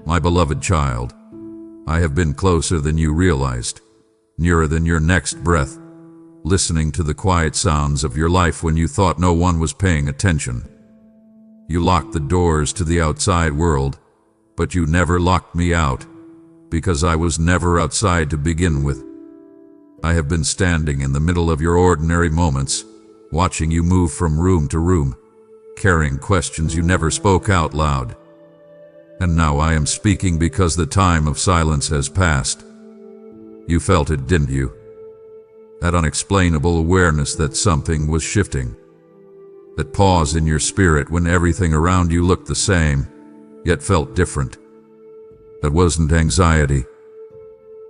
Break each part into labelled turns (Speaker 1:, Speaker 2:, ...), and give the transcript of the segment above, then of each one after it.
Speaker 1: My beloved child, I have been closer than you realized, nearer than your next breath, listening to the quiet sounds of your life when you thought no one was paying attention. You locked the doors to the outside world, but you never locked me out, because I was never outside to begin with. I have been standing in the middle of your ordinary moments, watching you move from room to room, carrying questions you never spoke out loud. And now I am speaking because the time of silence has passed. You felt it, didn't you? That unexplainable awareness that something was shifting. That pause in your spirit when everything around you looked the same, yet felt different. That wasn't anxiety.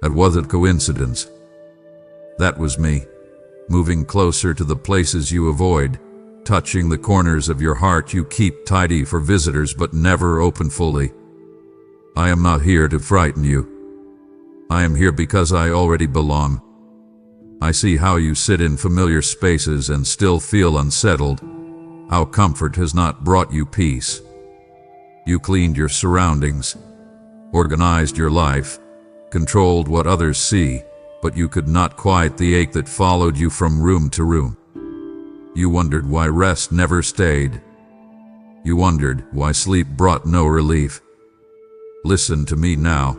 Speaker 1: That wasn't coincidence. That was me, moving closer to the places you avoid, touching the corners of your heart you keep tidy for visitors but never open fully. I am not here to frighten you. I am here because I already belong. I see how you sit in familiar spaces and still feel unsettled, how comfort has not brought you peace. You cleaned your surroundings, organized your life, controlled what others see, but you could not quiet the ache that followed you from room to room. You wondered why rest never stayed. You wondered why sleep brought no relief. Listen to me now.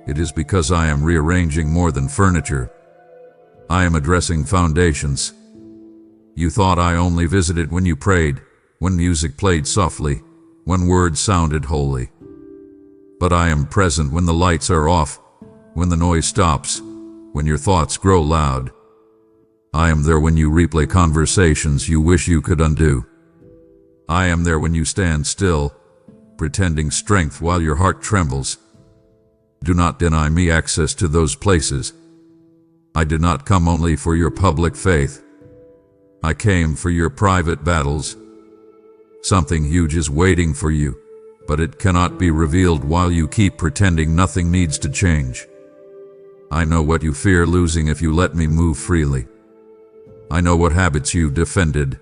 Speaker 1: It is because I am rearranging more than furniture. I am addressing foundations. You thought I only visited when you prayed, when music played softly, when words sounded holy. But I am present when the lights are off, when the noise stops, when your thoughts grow loud. I am there when you replay conversations you wish you could undo. I am there when you stand still, pretending strength while your heart trembles. Do not deny me access to those places. I did not come only for your public faith. I came for your private battles. Something huge is waiting for you, but it cannot be revealed while you keep pretending nothing needs to change. I know what you fear losing if you let me move freely. I know what habits you've defended,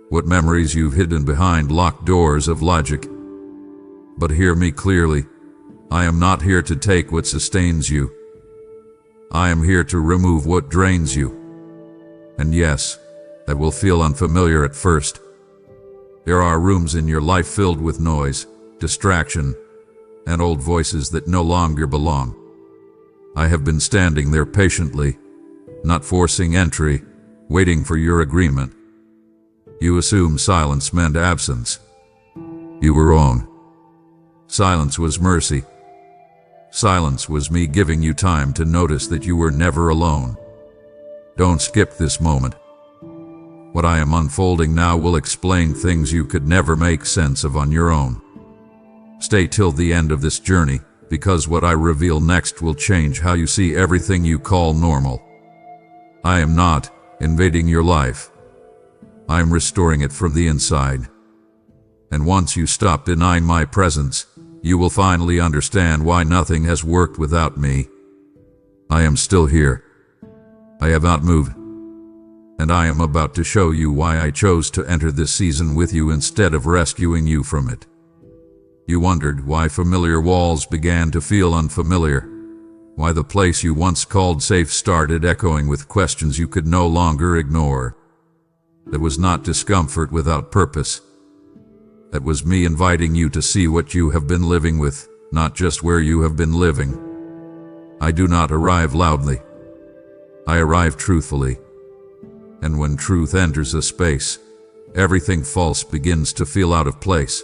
Speaker 1: what memories you've hidden behind locked doors of logic. But hear me clearly. I am not here to take what sustains you. I am here to remove what drains you. And yes, that will feel unfamiliar at first. There are rooms in your life filled with noise, distraction, and old voices that no longer belong. I have been standing there patiently, not forcing entry, waiting for your agreement. You assumed silence meant absence. You were wrong. Silence was mercy. Silence was me giving you time to notice that you were never alone. Don't skip this moment. What I am unfolding now will explain things you could never make sense of on your own. Stay till the end of this journey, because what I reveal next will change how you see everything you call normal. I am not invading your life. I am restoring it from the inside. And once you stop denying my presence, you will finally understand why nothing has worked without me. I am still here. I have not moved. And I am about to show you why I chose to enter this season with you instead of rescuing you from it. You wondered why familiar walls began to feel unfamiliar, why the place you once called safe started echoing with questions you could no longer ignore. That was not discomfort without purpose. That was me inviting you to see what you have been living with, not just where you have been living. I do not arrive loudly. I arrive truthfully. And when truth enters a space, everything false begins to feel out of place.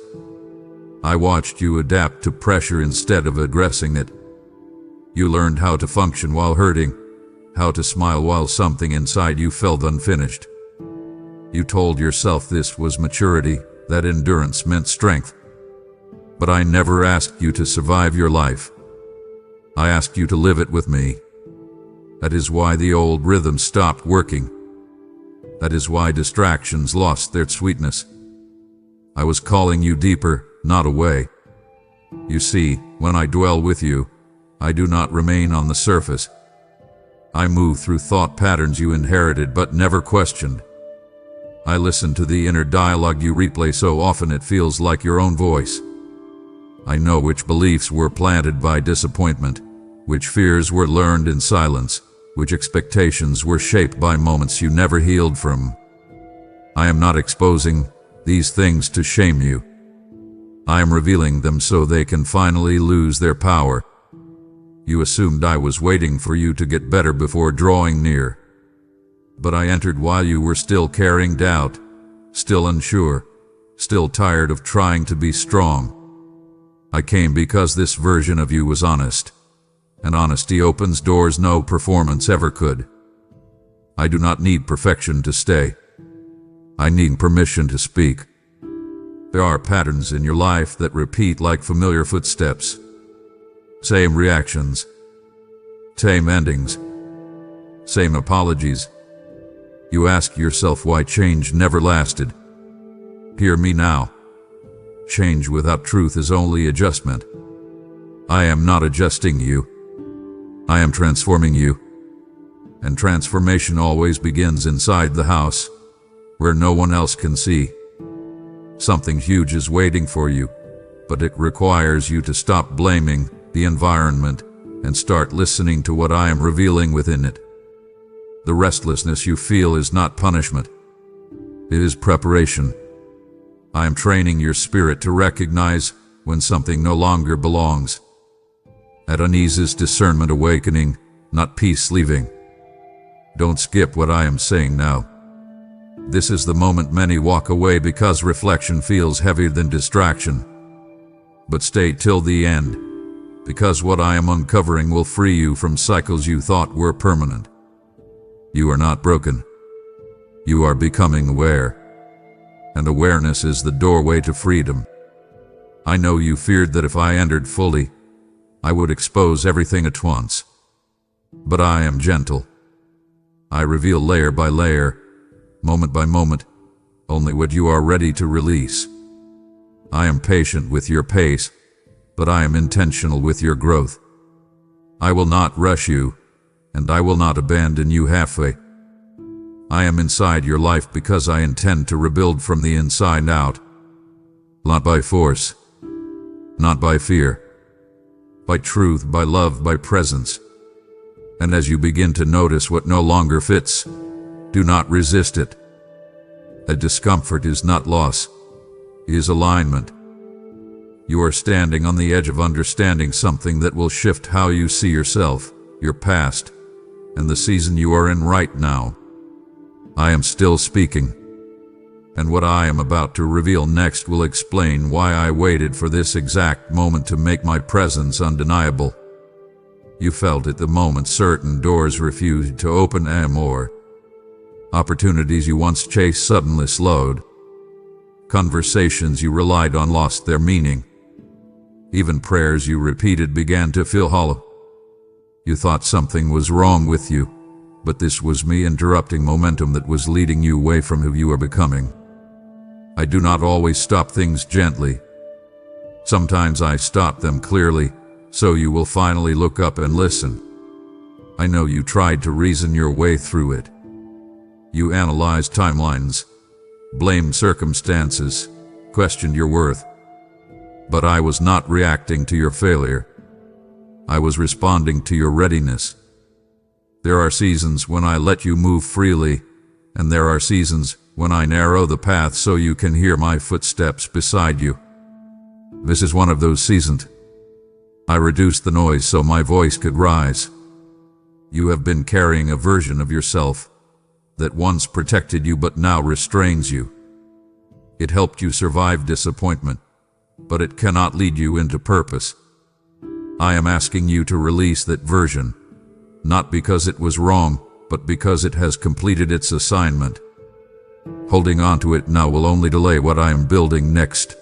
Speaker 1: I watched you adapt to pressure instead of aggressing it. You learned how to function while hurting, how to smile while something inside you felt unfinished. You told yourself this was maturity, that endurance meant strength. But I never asked you to survive your life. I asked you to live it with me. That is why the old rhythm stopped working. That is why distractions lost their sweetness. I was calling you deeper, not away. You see, when I dwell with you, I do not remain on the surface. I move through thought patterns you inherited but never questioned. I listen to the inner dialogue you replay so often it feels like your own voice. I know which beliefs were planted by disappointment, which fears were learned in silence, which expectations were shaped by moments you never healed from. I am not exposing these things to shame you. I am revealing them so they can finally lose their power. You assumed I was waiting for you to get better before drawing near. But I entered while you were still carrying doubt, still unsure, still tired of trying to be strong. I came because this version of you was honest, and honesty opens doors no performance ever could. I do not need perfection to stay. I need permission to speak. There are patterns in your life that repeat like familiar footsteps. Same reactions, same endings, same apologies. You ask yourself why change never lasted. Hear me now. Change without truth is only adjustment. I am not adjusting you. I am transforming you. And transformation always begins inside the house, where no one else can see. Something huge is waiting for you, but it requires you to stop blaming the environment and start listening to what I am revealing within it. The restlessness you feel is not punishment. It is preparation. I am training your spirit to recognize when something no longer belongs. At unease is discernment awakening, not peace leaving. Don't skip what I am saying now. This is the moment many walk away because reflection feels heavier than distraction. But stay till the end, because what I am uncovering will free you from cycles you thought were permanent. You are not broken. You are becoming aware. And awareness is the doorway to freedom. I know you feared that if I entered fully, I would expose everything at once. But I am gentle. I reveal layer by layer, moment by moment, only what you are ready to release. I am patient with your pace, but I am intentional with your growth. I will not rush you, and I will not abandon you halfway. I am inside your life because I intend to rebuild from the inside out. Not by force, not by fear, by truth, by love, by presence. And as you begin to notice what no longer fits, do not resist it. A discomfort is not loss, it is alignment. You are standing on the edge of understanding something that will shift how you see yourself, your past, and the season you are in right now. I am still speaking, and what I am about to reveal next will explain why I waited for this exact moment to make my presence undeniable. You felt at the moment certain doors refused to open anymore. Opportunities you once chased suddenly slowed. Conversations you relied on lost their meaning. Even prayers you repeated began to feel hollow. You thought something was wrong with you, but this was me interrupting momentum that was leading you away from who you are becoming. I do not always stop things gently. Sometimes I stop them clearly, so you will finally look up and listen. I know you tried to reason your way through it. You analyzed timelines, blamed circumstances, questioned your worth. But I was not reacting to your failure. I was responding to your readiness. There are seasons when I let you move freely, and there are seasons when I narrow the path so you can hear my footsteps beside you. This is one of those seasons. I reduced the noise so my voice could rise. You have been carrying a version of yourself that once protected you but now restrains you. It helped you survive disappointment, but it cannot lead you into purpose. I am asking you to release that version, not because it was wrong, but because it has completed its assignment. Holding on to it now will only delay what I am building next.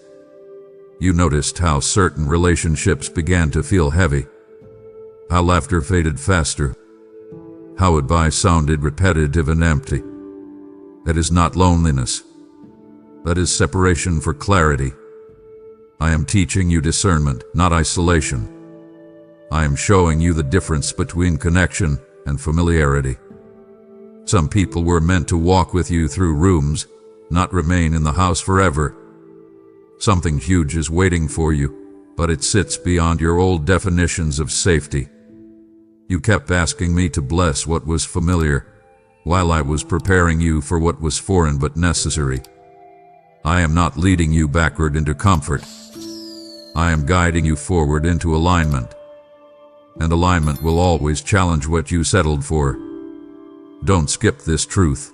Speaker 1: You noticed how certain relationships began to feel heavy, how laughter faded faster, how advice sounded repetitive and empty. That is not loneliness. That is separation for clarity. I am teaching you discernment, not isolation. I am showing you the difference between connection and familiarity. Some people were meant to walk with you through rooms, not remain in the house forever. Something huge is waiting for you, but it sits beyond your old definitions of safety. You kept asking me to bless what was familiar, while I was preparing you for what was foreign but necessary. I am not leading you backward into comfort. I am guiding you forward into alignment. And alignment will always challenge what you settled for. Don't skip this truth.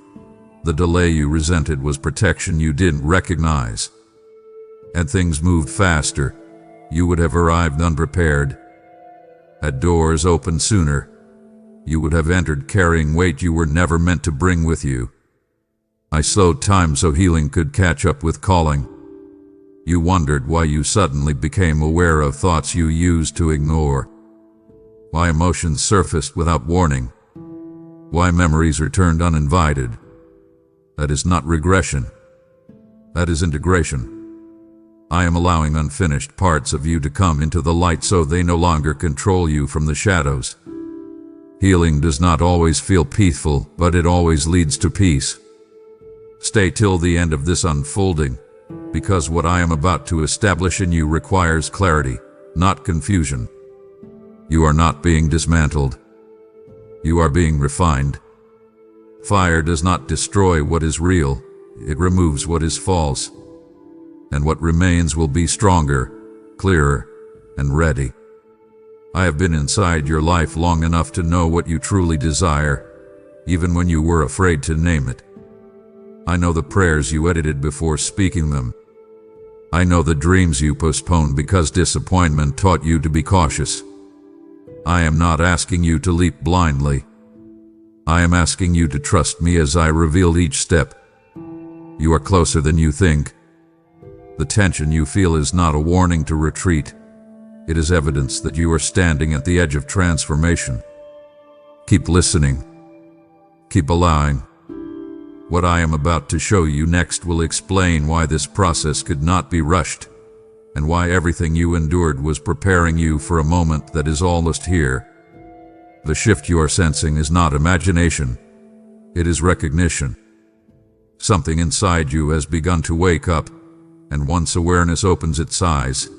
Speaker 1: The delay you resented was protection you didn't recognize. Had things moved faster, you would have arrived unprepared. Had doors opened sooner, you would have entered carrying weight you were never meant to bring with you. I slowed time so healing could catch up with calling. You wondered why you suddenly became aware of thoughts you used to ignore. Why emotions surfaced without warning. Why memories returned uninvited. That is not regression. That is integration. I am allowing unfinished parts of you to come into the light so they no longer control you from the shadows. Healing does not always feel peaceful, but it always leads to peace. Stay till the end of this unfolding, because what I am about to establish in you requires clarity, not confusion. You are not being dismantled. You are being refined. Fire does not destroy what is real, it removes what is false. And what remains will be stronger, clearer, and ready. I have been inside your life long enough to know what you truly desire, even when you were afraid to name it. I know the prayers you edited before speaking them. I know the dreams you postponed because disappointment taught you to be cautious. I am not asking you to leap blindly. I am asking you to trust me as I reveal each step. You are closer than you think. The tension you feel is not a warning to retreat. It is evidence that you are standing at the edge of transformation. Keep listening. Keep allowing. What I am about to show you next will explain why this process could not be rushed, and why everything you endured was preparing you for a moment that is almost here. The shift you are sensing is not imagination. It is recognition. Something inside you has begun to wake up, and once awareness opens its eyes,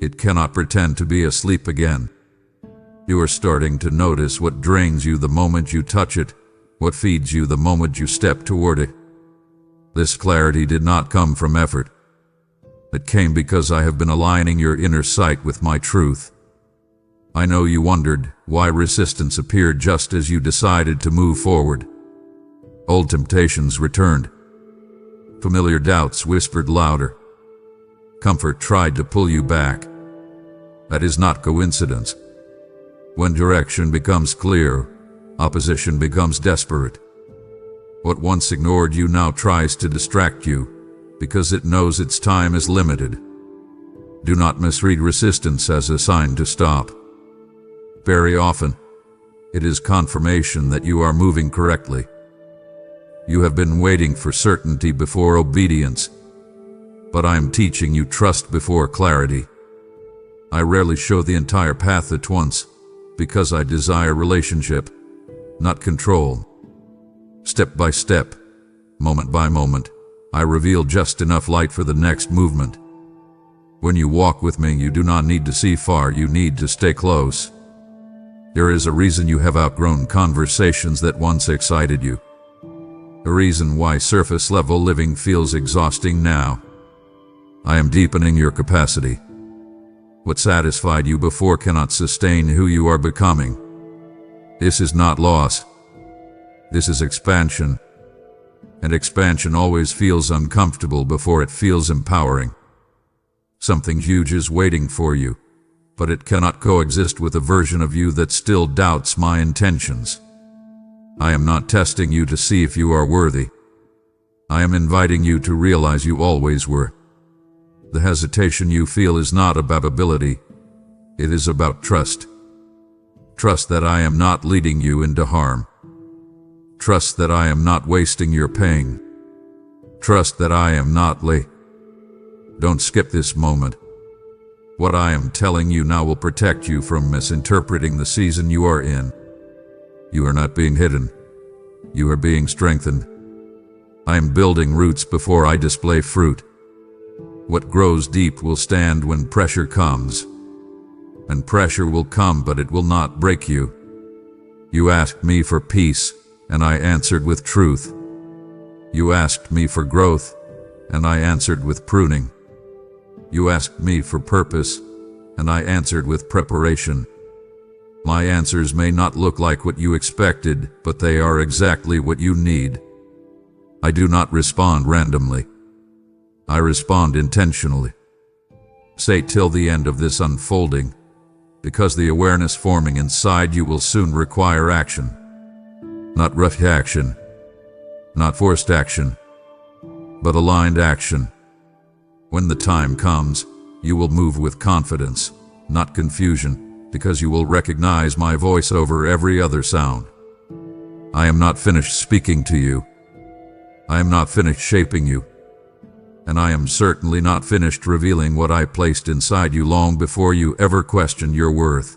Speaker 1: it cannot pretend to be asleep again. You are starting to notice what drains you the moment you touch it, what feeds you the moment you step toward it. This clarity did not come from effort. It came because I have been aligning your inner sight with my truth. I know you wondered why resistance appeared just as you decided to move forward. Old temptations returned. Familiar doubts whispered louder. Comfort tried to pull you back. That is not coincidence. When direction becomes clear, opposition becomes desperate. What once ignored you now tries to distract you, because it knows its time is limited. Do not misread resistance as a sign to stop. Very often, it is confirmation that you are moving correctly. You have been waiting for certainty before obedience, but I am teaching you trust before clarity. I rarely show the entire path at once, because I desire relationship, not control. Step by step, moment by moment, I reveal just enough light for the next movement. When you walk with me, you do not need to see far, you need to stay close. There is a reason you have outgrown conversations that once excited you. A reason why surface-level living feels exhausting now. I am deepening your capacity. What satisfied you before cannot sustain who you are becoming. This is not loss. This is expansion. And expansion always feels uncomfortable before it feels empowering. Something huge is waiting for you, but it cannot coexist with a version of you that still doubts my intentions. I am not testing you to see if you are worthy. I am inviting you to realize you always were. The hesitation you feel is not about ability. It is about trust. Trust that I am not leading you into harm. Trust that I am not wasting your pain. Trust that I am not late. Don't skip this moment. What I am telling you now will protect you from misinterpreting the season you are in. You are not being hidden. You are being strengthened. I am building roots before I display fruit. What grows deep will stand when pressure comes. and pressure will come, but it will not break you. You asked me for peace, and I answered with truth. You asked me for growth, and I answered with pruning. You asked me for purpose, and I answered with preparation. My answers may not look like what you expected, but they are exactly what you need. I do not respond randomly. I respond intentionally. Stay till the end of this unfolding, because the awareness forming inside you will soon require action. Not rough action, not forced action, but aligned action. When the time comes, you will move with confidence, not confusion, because you will recognize my voice over every other sound. I am not finished speaking to you. I am not finished shaping you. And I am certainly not finished revealing what I placed inside you long before you ever questioned your worth.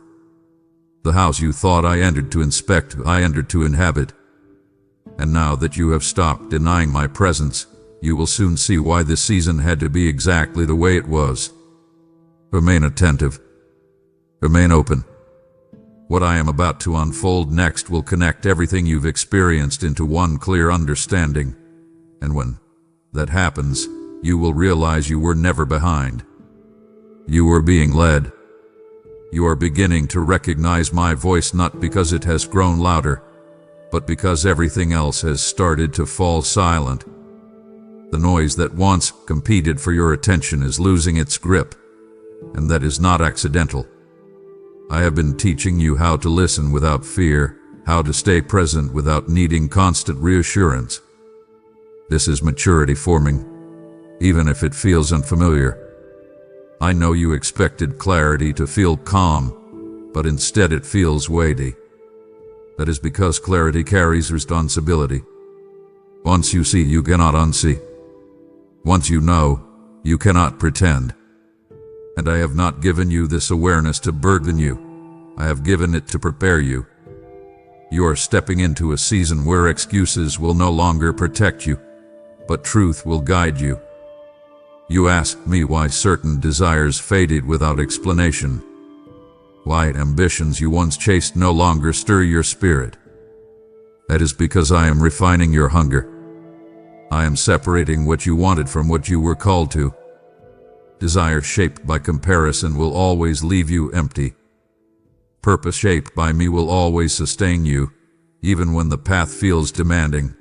Speaker 1: The house you thought I entered to inspect, I entered to inhabit. And now that you have stopped denying my presence, you will soon see why this season had to be exactly the way it was. Remain attentive. Remain open. What I am about to unfold next will connect everything you've experienced into one clear understanding. And when that happens, you will realize you were never behind. You were being led. You are beginning to recognize my voice not because it has grown louder, but because everything else has started to fall silent. The noise that once competed for your attention is losing its grip, and that is not accidental. I have been teaching you how to listen without fear, how to stay present without needing constant reassurance. This is maturity forming, even if it feels unfamiliar. I know you expected clarity to feel calm, but instead it feels weighty. That is because clarity carries responsibility. Once you see, you cannot unsee. Once you know, you cannot pretend. And I have not given you this awareness to burden you. I have given it to prepare you. You are stepping into a season where excuses will no longer protect you, but truth will guide you. You asked me why certain desires faded without explanation. Why ambitions you once chased no longer stir your spirit. That is because I am refining your hunger. I am separating what you wanted from what you were called to. Desire shaped by comparison will always leave you empty. Purpose shaped by me will always sustain you, even when the path feels demanding.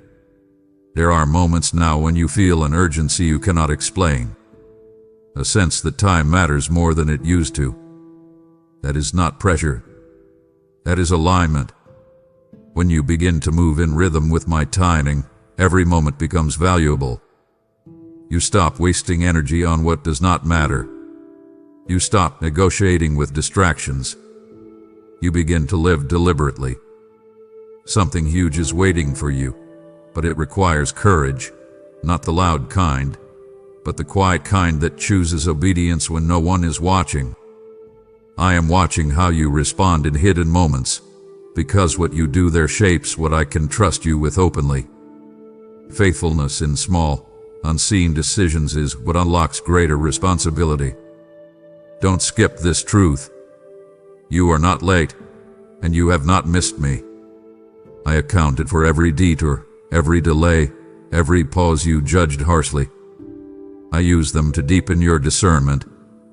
Speaker 1: There are moments now when you feel an urgency you cannot explain. A sense that time matters more than it used to. That is not pressure. That is alignment. When you begin to move in rhythm with my timing, every moment becomes valuable. You stop wasting energy on what does not matter. You stop negotiating with distractions. You begin to live deliberately. Something huge is waiting for you, but it requires courage, not the loud kind, but the quiet kind that chooses obedience when no one is watching. I am watching how you respond in hidden moments, because what you do there shapes what I can trust you with openly. Faithfulness in small, unseen decisions is what unlocks greater responsibility. Don't skip this truth. You are not late, and you have not missed me. I accounted for every detour, every delay, every pause you judged harshly. I used them to deepen your discernment,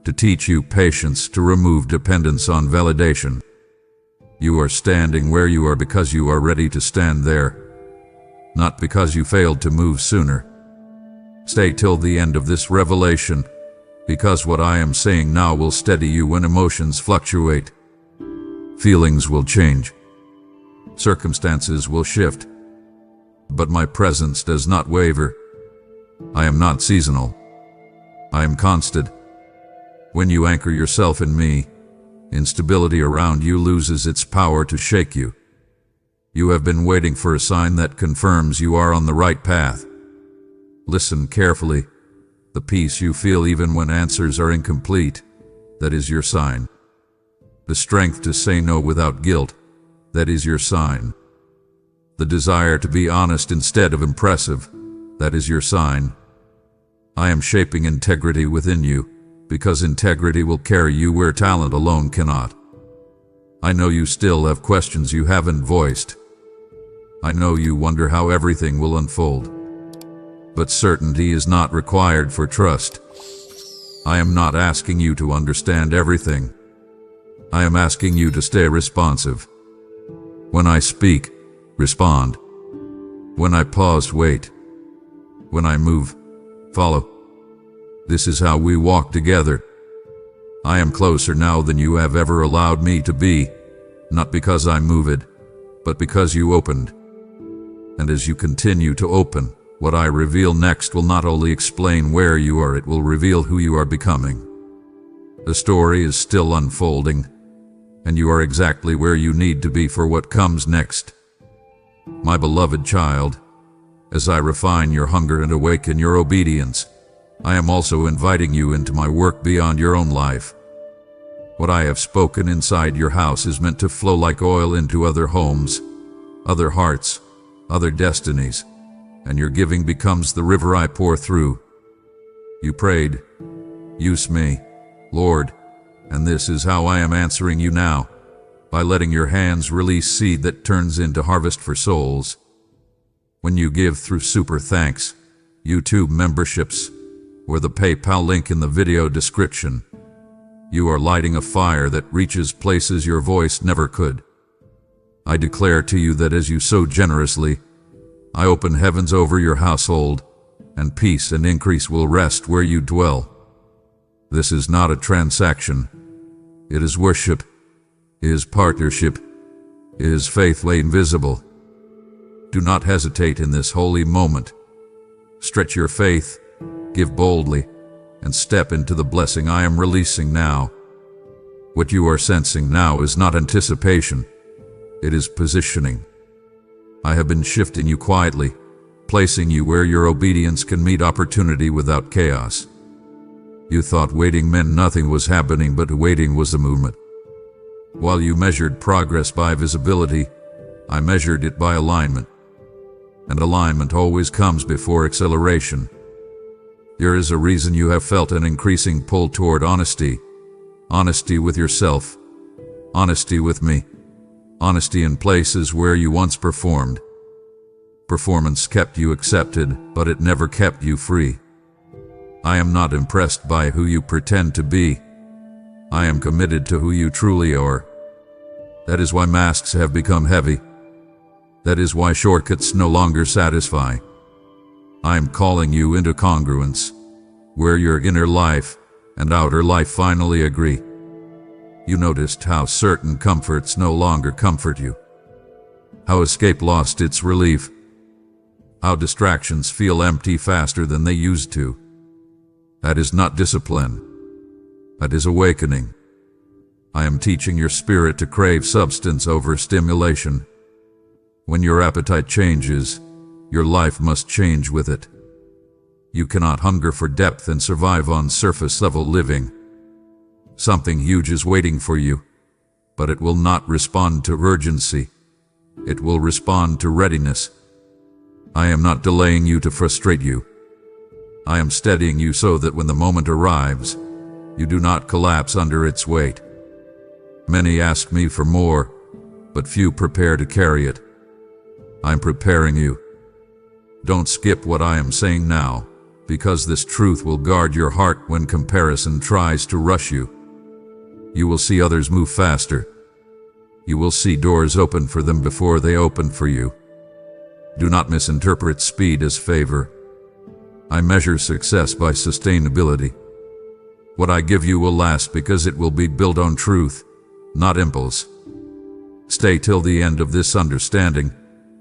Speaker 1: to teach you patience, to remove dependence on validation. You are standing where you are because you are ready to stand there, not because you failed to move sooner. Stay till the end of this revelation, because what I am saying now will steady you when emotions fluctuate. Feelings will change. Circumstances will shift. But my presence does not waver. I am not seasonal. I am constant. When you anchor yourself in me, instability around you loses its power to shake you. You have been waiting for a sign that confirms you are on the right path. Listen carefully. The peace you feel even when answers are incomplete, that is your sign. The strength to say no without guilt, that is your sign. The desire to be honest instead of impressive, that is your sign. I am shaping integrity within you, because integrity will carry you where talent alone cannot. I know you still have questions you haven't voiced. I know you wonder how everything will unfold. But certainty is not required for trust. I am not asking you to understand everything. I am asking you to stay responsive. When I speak, respond. When I pause, wait. When I move, follow. This is how we walk together. I am closer now than you have ever allowed me to be, not because I moved, but because you opened. And as you continue to open, what I reveal next will not only explain where you are, it will reveal who you are becoming. The story is still unfolding, and you are exactly where you need to be for what comes next. My beloved child, as I refine your hunger and awaken your obedience, I am also inviting you into my work beyond your own life. What I have spoken inside your house is meant to flow like oil into other homes, other hearts, other destinies, and your giving becomes the river I pour through. You prayed, "Use me, Lord," and this is how I am answering you now, by letting your hands release seed that turns into harvest for souls. When you give through Super Thanks, YouTube memberships, or the PayPal link in the video description, you are lighting a fire that reaches places your voice never could. I declare to you that as you sow generously, I open heavens over your household, and peace and increase will rest where you dwell. This is not a transaction. It is worship. It is partnership. It is faith made invisible. Do not hesitate in this holy moment. Stretch your faith, give boldly, and step into the blessing I am releasing now. What you are sensing now is not anticipation. It is positioning. I have been shifting you quietly, placing you where your obedience can meet opportunity without chaos. You thought waiting meant nothing was happening, but waiting was the movement. While you measured progress by visibility, I measured it by alignment. And alignment always comes before acceleration. There is a reason you have felt an increasing pull toward honesty. Honesty with yourself. Honesty with me. Honesty in places where you once performed. Performance kept you accepted, but it never kept you free. I am not impressed by who you pretend to be. I am committed to who you truly are. That is why masks have become heavy. That is why shortcuts no longer satisfy. I am calling you into congruence, where your inner life and outer life finally agree. You noticed how certain comforts no longer comfort you. How escape lost its relief. How distractions feel empty faster than they used to. That is not discipline. That is awakening. I am teaching your spirit to crave substance over stimulation. When your appetite changes, your life must change with it. You cannot hunger for depth and survive on surface-level living. Something huge is waiting for you, but it will not respond to urgency. It will respond to readiness. I am not delaying you to frustrate you. I am steadying you so that when the moment arrives, you do not collapse under its weight. Many ask me for more, but few prepare to carry it. I'm preparing you. Don't skip what I am saying now, because this truth will guard your heart when comparison tries to rush you. You will see others move faster. You will see doors open for them before they open for you. Do not misinterpret speed as favor. I measure success by sustainability. What I give you will last because it will be built on truth, not impulse. Stay till the end of this understanding,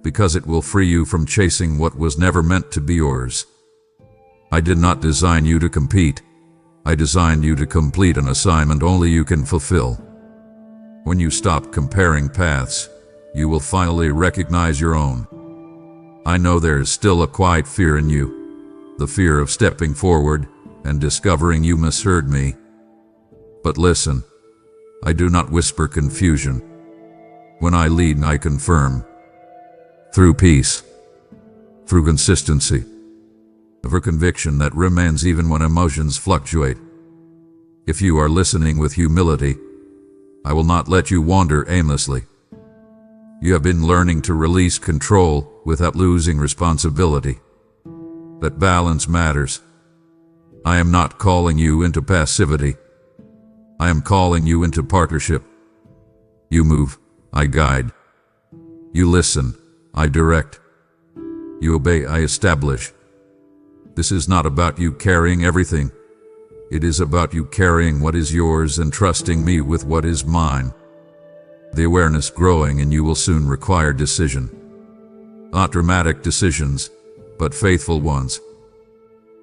Speaker 1: because it will free you from chasing what was never meant to be yours. I did not design you to compete. I designed you to complete an assignment only you can fulfill. When you stop comparing paths, you will finally recognize your own. I know there is still a quiet fear in you, the fear of stepping forward and discovering you misheard me. But listen, I do not whisper confusion. When I lead, I confirm. Through peace, through consistency, through conviction that remains even when emotions fluctuate. If you are listening with humility, I will not let you wander aimlessly. You have been learning to release control without losing responsibility. That balance matters. I am not calling you into passivity. I am calling you into partnership. You move, I guide. You listen, I direct. You obey, I establish. This is not about you carrying everything. It is about you carrying what is yours and trusting me with what is mine. The awareness growing in you will soon require decision. Not dramatic decisions, but faithful ones.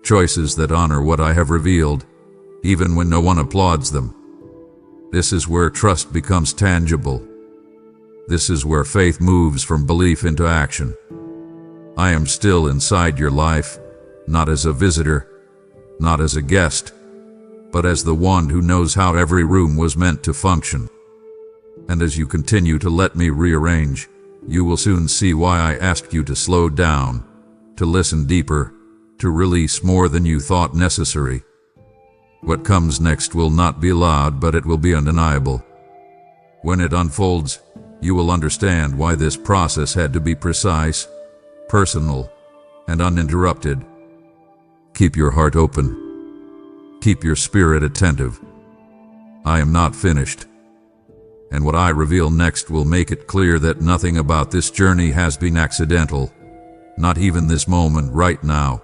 Speaker 1: Choices that honor what I have revealed, even when no one applauds them. This is where trust becomes tangible. This is where faith moves from belief into action. I am still inside your life, not as a visitor, not as a guest, but as the one who knows how every room was meant to function. And as you continue to let me rearrange, you will soon see why I asked you to slow down, to listen deeper, to release more than you thought necessary. What comes next will not be loud, but it will be undeniable. When it unfolds, you will understand why this process had to be precise, personal, and uninterrupted. Keep your heart open. Keep your spirit attentive. I am not finished. And what I reveal next will make it clear that nothing about this journey has been accidental, not even this moment right now.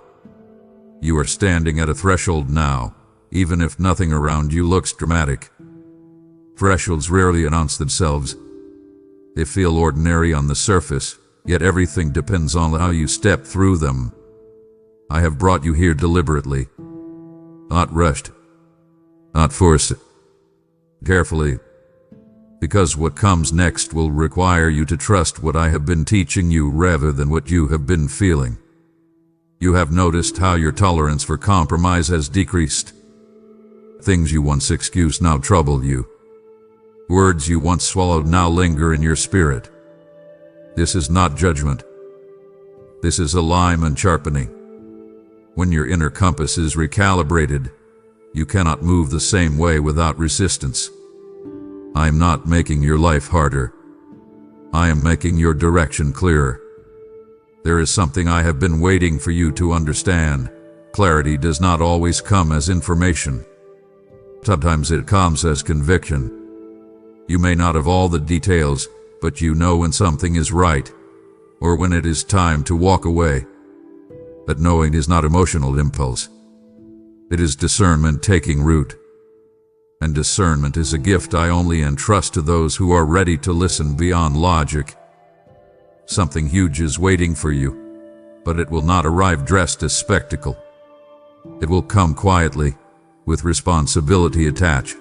Speaker 1: You are standing at a threshold now, even if nothing around you looks dramatic. Thresholds rarely announce themselves. They feel ordinary on the surface, yet everything depends on how you step through them. I have brought you here deliberately, not rushed, not forced, carefully, because what comes next will require you to trust what I have been teaching you rather than what you have been feeling. You have noticed how your tolerance for compromise has decreased. Things you once excused now trouble you. Words you once swallowed now linger in your spirit. This is not judgment. This is alignment sharpening. When your inner compass is recalibrated, you cannot move the same way without resistance. I am not making your life harder. I am making your direction clearer. There is something I have been waiting for you to understand. Clarity does not always come as information. Sometimes it comes as conviction. You may not have all the details, but you know when something is right, or when it is time to walk away. That knowing is not emotional impulse. It is discernment taking root. And discernment is a gift I only entrust to those who are ready to listen beyond logic. Something huge is waiting for you, but it will not arrive dressed as spectacle. It will come quietly, with responsibility attached.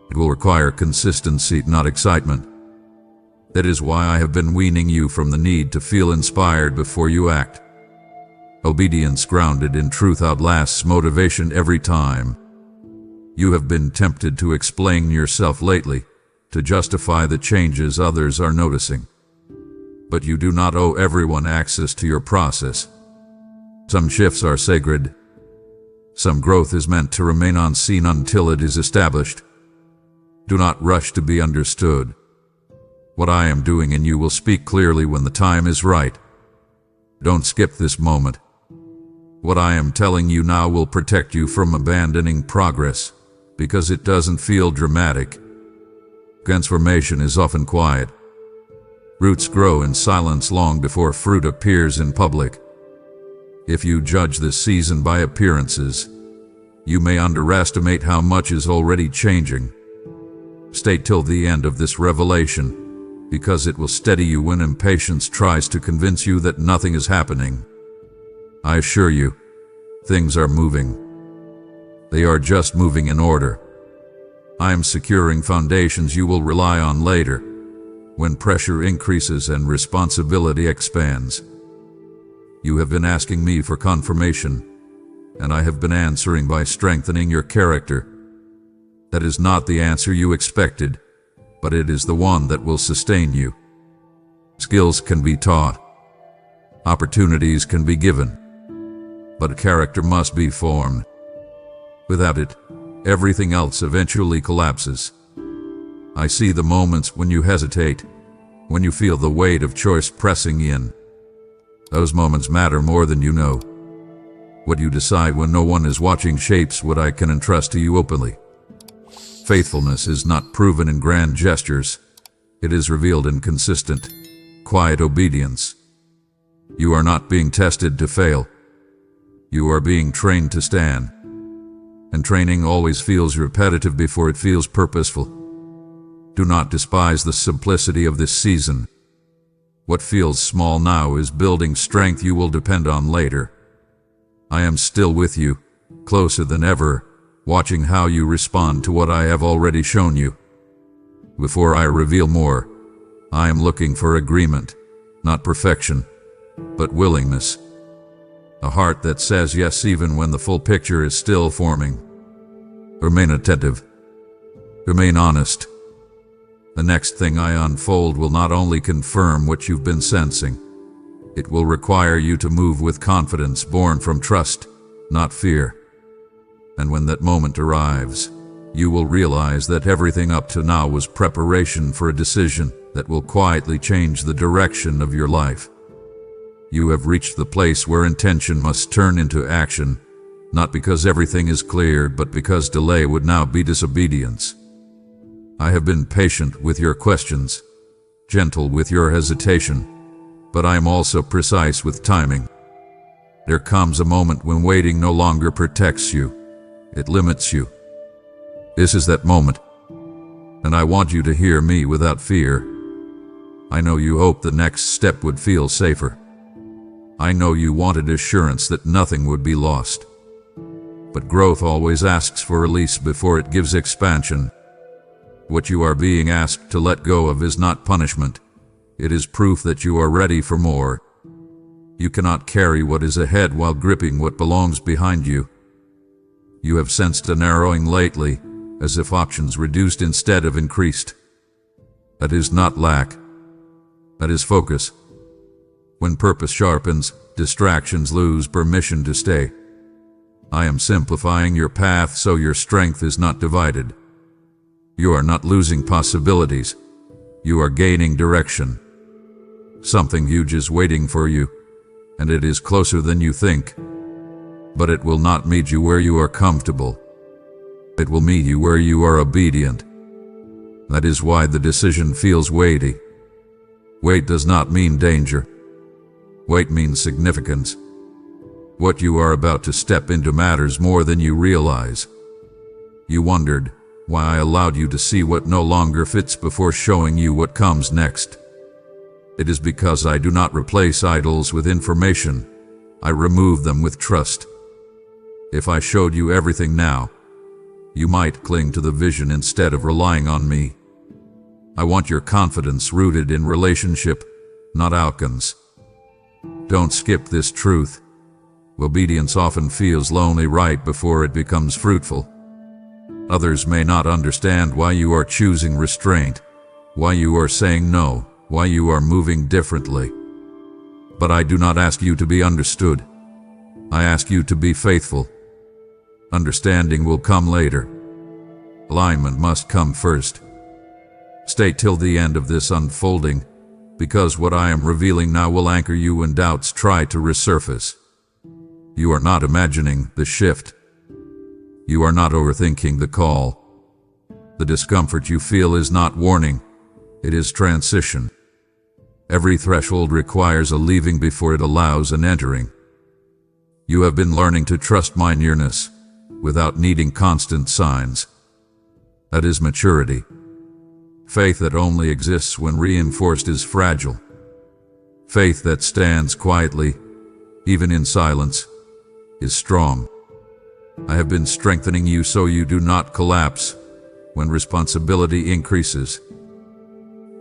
Speaker 1: It will require consistency, not excitement. That is why I have been weaning you from the need to feel inspired before you act. Obedience grounded in truth outlasts motivation every time. You have been tempted to explain yourself lately, to justify the changes others are noticing. But you do not owe everyone access to your process. Some shifts are sacred. Some growth is meant to remain unseen until it is established. Do not rush to be understood. What I am doing in you will speak clearly when the time is right. Don't skip this moment. What I am telling you now will protect you from abandoning progress, because it doesn't feel dramatic. Transformation is often quiet. Roots grow in silence long before fruit appears in public. If you judge this season by appearances, you may underestimate how much is already changing. Stay till the end of this revelation, because it will steady you when impatience tries to convince you that nothing is happening. I assure you, things are moving. They are just moving in order. I am securing foundations you will rely on later, when pressure increases and responsibility expands. You have been asking me for confirmation, and I have been answering by strengthening your character. That is not the answer you expected, but it is the one that will sustain you. Skills can be taught. Opportunities can be given. But character must be formed. Without it, everything else eventually collapses. I see the moments when you hesitate, when you feel the weight of choice pressing in. Those moments matter more than you know. What you decide when no one is watching shapes what I can entrust to you openly. Faithfulness is not proven in grand gestures. It is revealed in consistent, quiet obedience. You are not being tested to fail. You are being trained to stand. And training always feels repetitive before it feels purposeful. Do not despise the simplicity of this season. What feels small now is building strength you will depend on later. I am still with you, closer than ever, watching how you respond to what I have already shown you. Before I reveal more, I am looking for agreement, not perfection, but willingness. A heart that says yes even when the full picture is still forming. Remain attentive. Remain honest. The next thing I unfold will not only confirm what you've been sensing, it will require you to move with confidence born from trust, not fear. And when that moment arrives, you will realize that everything up to now was preparation for a decision that will quietly change the direction of your life. You have reached the place where intention must turn into action, not because everything is clear, but because delay would now be disobedience. I have been patient with your questions, gentle with your hesitation, but I am also precise with timing. There comes a moment when waiting no longer protects you, it limits you. This is that moment, and I want you to hear me without fear. I know you hoped the next step would feel safer. I know you wanted assurance that nothing would be lost. But growth always asks for release before it gives expansion. What you are being asked to let go of is not punishment. It is proof that you are ready for more. You cannot carry what is ahead while gripping what belongs behind you. You have sensed a narrowing lately, as if options reduced instead of increased. That is not lack. That is focus. When purpose sharpens, distractions lose permission to stay. I am simplifying your path so your strength is not divided. You are not losing possibilities. You are gaining direction. Something huge is waiting for you, and it is closer than you think. But it will not meet you where you are comfortable. It will meet you where you are obedient. That is why the decision feels weighty. Weight does not mean danger. Weight means significance. What you are about to step into matters more than you realize. You wondered why I allowed you to see what no longer fits before showing you what comes next. It is because I do not replace idols with information. I remove them with trust. If I showed you everything now, you might cling to the vision instead of relying on me. I want your confidence rooted in relationship, not outcomes. Don't skip this truth. Obedience often feels lonely right before it becomes fruitful. Others may not understand why you are choosing restraint, why you are saying no, why you are moving differently. But I do not ask you to be understood. I ask you to be faithful. Understanding will come later. Alignment must come first. Stay till the end of this unfolding, because what I am revealing now will anchor you when doubts try to resurface. You are not imagining the shift. You are not overthinking the call. The discomfort you feel is not warning. It is transition. Every threshold requires a leaving before it allows an entering. You have been learning to trust my nearness, without needing constant signs. That is maturity. Faith that only exists when reinforced is fragile. Faith that stands quietly, even in silence, is strong. I have been strengthening you so you do not collapse when responsibility increases.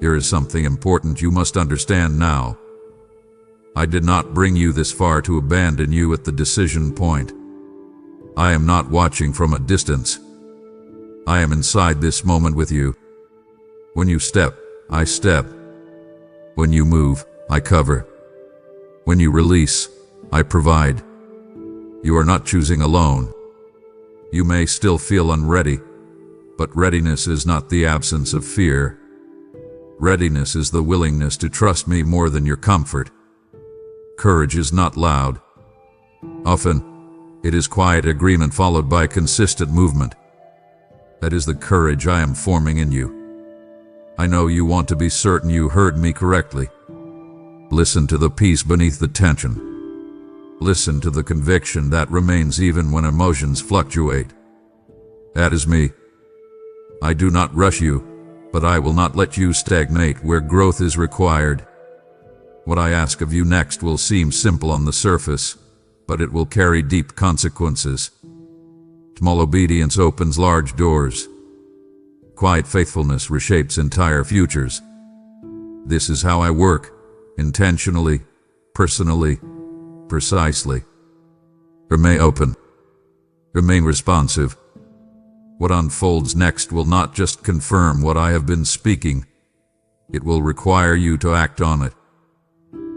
Speaker 1: There is something important you must understand now. I did not bring you this far to abandon you at the decision point. I am not watching from a distance. I am inside this moment with you. When you step, I step. When you move, I cover. When you release, I provide. You are not choosing alone. You may still feel unready, But readiness is not the absence of fear. Readiness is the willingness to trust me more than your comfort. Courage is not loud. Often, it is quiet agreement followed by consistent movement. That is the courage I am forming in you. I know you want to be certain you heard me correctly. Listen to the peace beneath the tension. Listen to the conviction that remains even when emotions fluctuate. That is me. I do not rush you, but I will not let you stagnate where growth is required. What I ask of you next will seem simple on the surface, but it will carry deep consequences. Small obedience opens large doors. Quiet faithfulness reshapes entire futures. This is how I work, intentionally, personally, precisely. Remain open. Remain responsive. What unfolds next will not just confirm what I have been speaking. It will require you to act on it.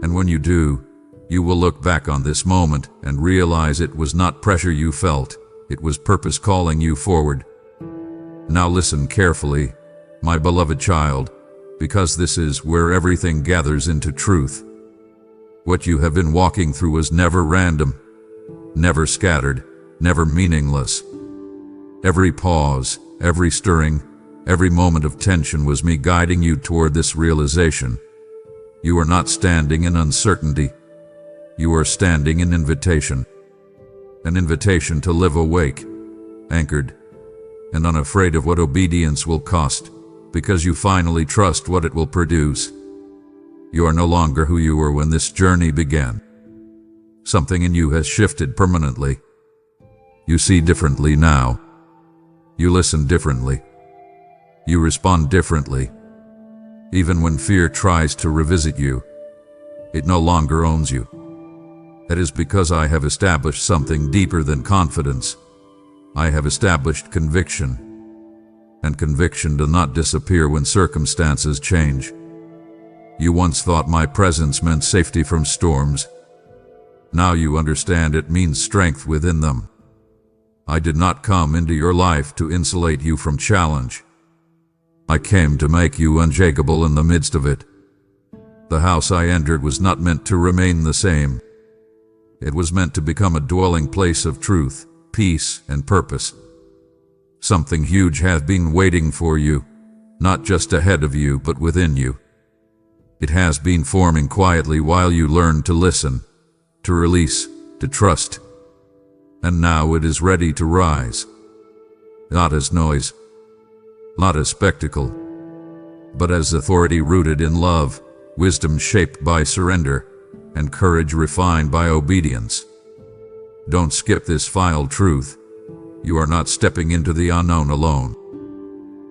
Speaker 1: And when you do, you will look back on this moment and realize it was not pressure you felt, it was purpose calling you forward. Now listen carefully, my beloved child, because this is where everything gathers into truth. What you have been walking through was never random, never scattered, never meaningless. Every pause, every stirring, every moment of tension was me guiding you toward this realization. You are not standing in uncertainty. You are standing in invitation. An invitation to live awake, anchored, and unafraid of what obedience will cost, because you finally trust what it will produce. You are no longer who you were when this journey began. Something in you has shifted permanently. You see differently now. You listen differently. You respond differently. Even when fear tries to revisit you, it no longer owns you. That is because I have established something deeper than confidence. I have established conviction. And conviction does not disappear when circumstances change. You once thought my presence meant safety from storms. Now you understand it means strength within them. I did not come into your life to insulate you from challenge. I came to make you unshakable in the midst of it. The house I entered was not meant to remain the same. It was meant to become a dwelling place of truth, peace, and purpose. Something huge has been waiting for you, not just ahead of you, but within you. It has been forming quietly while you learn to listen, to release, to trust. And now it is ready to rise. Not as noise, not as spectacle, but as authority rooted in love, wisdom shaped by surrender, and courage refined by obedience. Don't skip this final truth. You are not stepping into the unknown alone.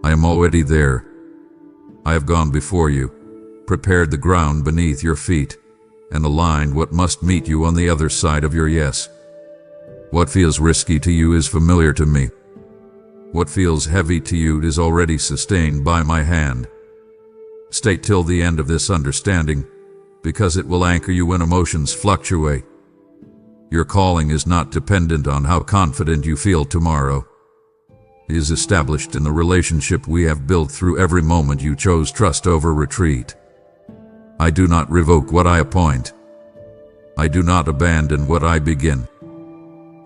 Speaker 1: I am already there. I have gone before you, prepared the ground beneath your feet, and aligned what must meet you on the other side of your yes. What feels risky to you is familiar to me. What feels heavy to you is already sustained by my hand. Stay till the end of this understanding, because it will anchor you when emotions fluctuate. Your calling is not dependent on how confident you feel tomorrow. It is established in the relationship we have built through every moment you chose trust over retreat. I do not revoke what I appoint. I do not abandon what I begin.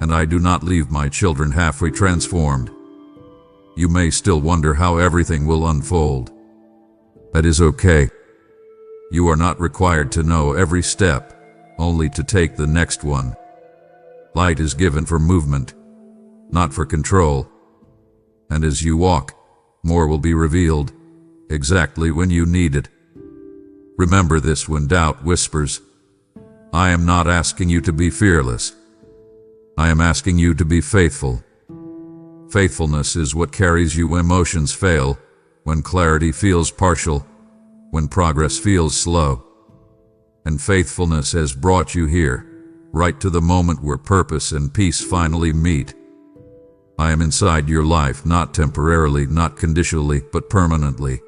Speaker 1: And I do not leave my children halfway transformed. You may still wonder how everything will unfold. That is okay. You are not required to know every step, only to take the next one. Light is given for movement, not for control. And as you walk, more will be revealed, exactly when you need it. Remember this when doubt whispers. I am not asking you to be fearless. I am asking you to be faithful. Faithfulness is what carries you when emotions fail, when clarity feels partial, when progress feels slow. And faithfulness has brought you here, right to the moment where purpose and peace finally meet. I am inside your life, not temporarily, not conditionally, but permanently.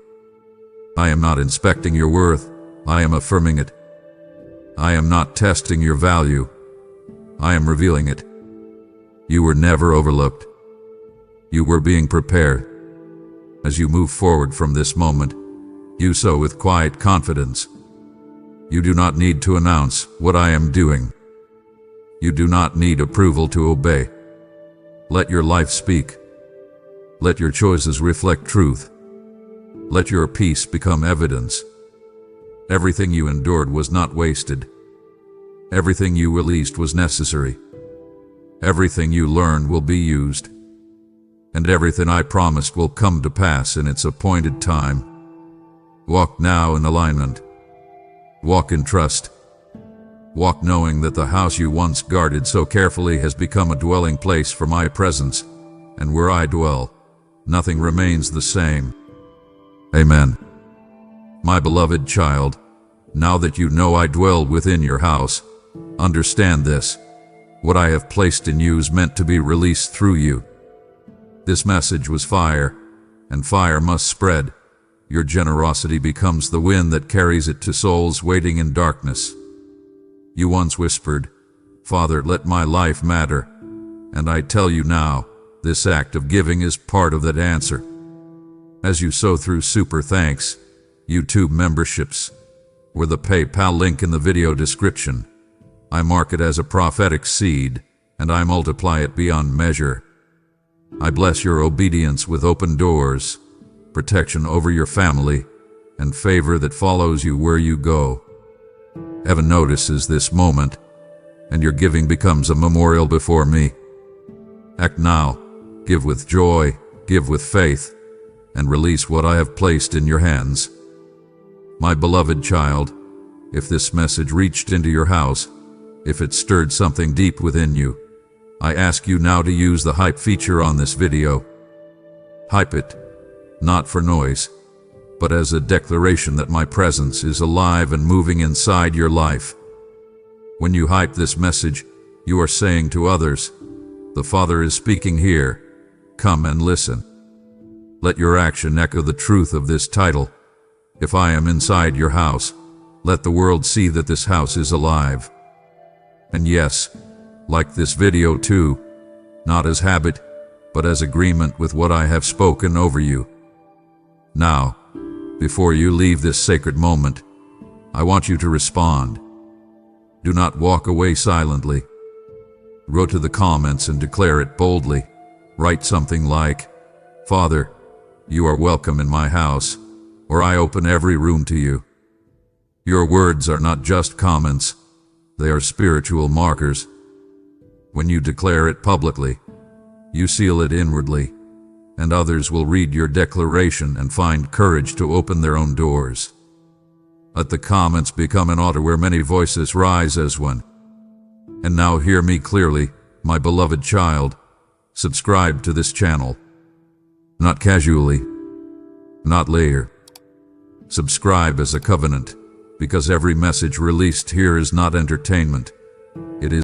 Speaker 1: I am not inspecting your worth, I am affirming it. I am not testing your value, I am revealing it. You were never overlooked. You were being prepared. As you move forward from this moment, do so with quiet confidence. You do not need to announce what I am doing. You do not need approval to obey. Let your life speak. Let your choices reflect truth. Let your peace become evidence. Everything you endured was not wasted. Everything you released was necessary. Everything you learned will be used. And everything I promised will come to pass in its appointed time. Walk now in alignment. Walk in trust. Walk knowing that the house you once guarded so carefully has become a dwelling place for my presence, and where I dwell, nothing remains the same. Amen. My beloved child, now that you know I dwell within your house, understand this. What I have placed in you is meant to be released through you. This message was fire, and fire must spread. Your generosity becomes the wind that carries it to souls waiting in darkness. You once whispered, "Father, let my life matter." And I tell you now, this act of giving is part of that answer. As you sow through Super Thanks, YouTube memberships, or the PayPal link in the video description, I mark it as a prophetic seed, and I multiply it beyond measure. I bless your obedience with open doors, protection over your family, and favor that follows you where you go. Heaven notices this moment, and your giving becomes a memorial before me. Act now, give with joy, give with faith, and release what I have placed in your hands. My beloved child, if this message reached into your house, if it stirred something deep within you, I ask you now to use the hype feature on this video. Hype it, not for noise, but as a declaration that my presence is alive and moving inside your life. When you hype this message, you are saying to others, "The Father is speaking here. Come and listen." Let your action echo the truth of this title. If I am inside your house, let the world see that this house is alive. And yes, like this video too, not as habit, but as agreement with what I have spoken over you. Now, before you leave this sacred moment, I want you to respond. Do not walk away silently. Go to the comments and declare it boldly. Write something like, "Father, you are welcome in my house," or "I open every room to you." Your words are not just comments, they are spiritual markers. When you declare it publicly, you seal it inwardly, and others will read your declaration and find courage to open their own doors. Let the comments become an altar where many voices rise as one. And now hear me clearly, my beloved child. Subscribe to this channel. Not casually, not later. Subscribe as a covenant, because every message released here is not entertainment.